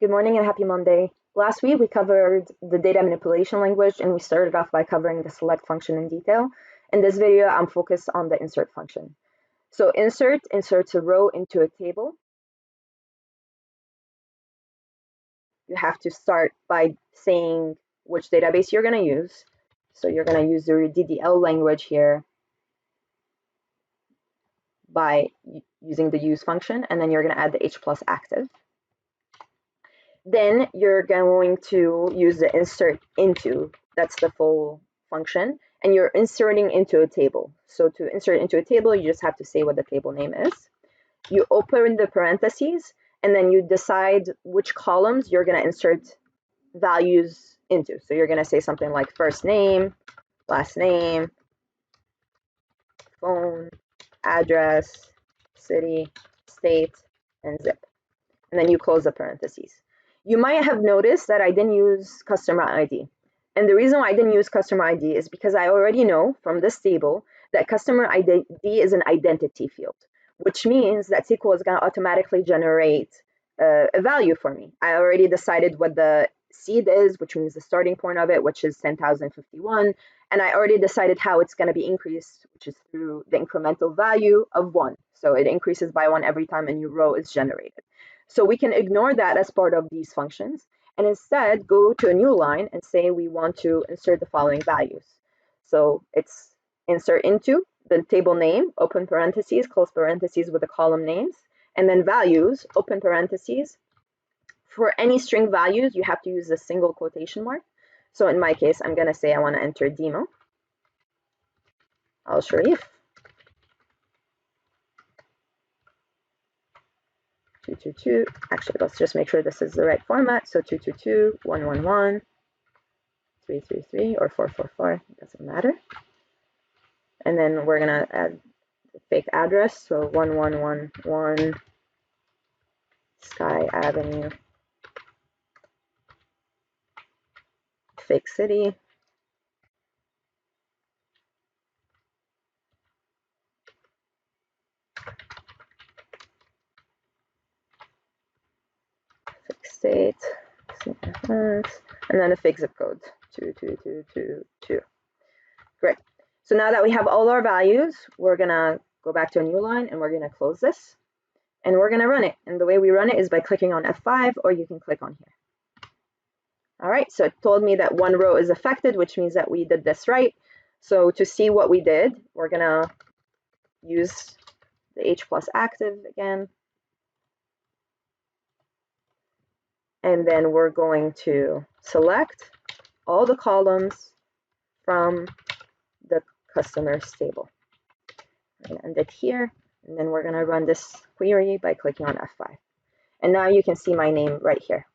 Good morning and happy Monday. Last week we covered the data manipulation language and we started off by covering the select function in detail. In this video, I'm focused on the insert function. So insert inserts a row into a table. You have to start by saying which database you're going to use. So you're going to use the DDL language here by using the use function, and then you're going to add the h plus active. Then you're going to use the insert into, that's the full function, and you're inserting into a table. So to insert into a table, you just have to say what the table name is. You open the parentheses, and then you decide which columns you're going to insert values into. So you're going to say something like first name, last name, phone, address, city, state, and zip. And then you close the parentheses. You might have noticed that I didn't use customer ID. And the reason why I didn't use customer ID is because I already know from this table that customer ID is an identity field, which means that SQL is going to automatically generate a value for me. I already decided what the seed is, which means the starting point of it, which is 10,051. And I already decided how it's going to be increased, which is through the incremental value of 1. So it increases by 1 every time a new row is generated. So we can ignore that as part of these functions and instead go to a new line and say we want to insert the following values. So it's insert into the table name, open parentheses, close parentheses with the column names, and then values, open parentheses. For any string values, you have to use a single quotation mark. So in my case, I'm going to say I want to enter demo, El-Charif, 222, actually, let's just make sure this is the right format. So 222, 111, 333, or 444, doesn't matter. And then we're going to add the fake address. So 1111 Sky Avenue, fake city. Fake state, and then a fake zip code, 22222. Great. So now that we have all our values, we're going to go back to a new line and we're going to close this and we're going to run it. And the way we run it is by clicking on F5, or you can click on here. All right, so it told me that one row is affected, which means that we did this right. So to see what we did, we're going to use the h plus active again. And then we're going to select all the columns from the customers table. We're going to end it here, and then we're going to run this query by clicking on F5. And now you can see my name right here.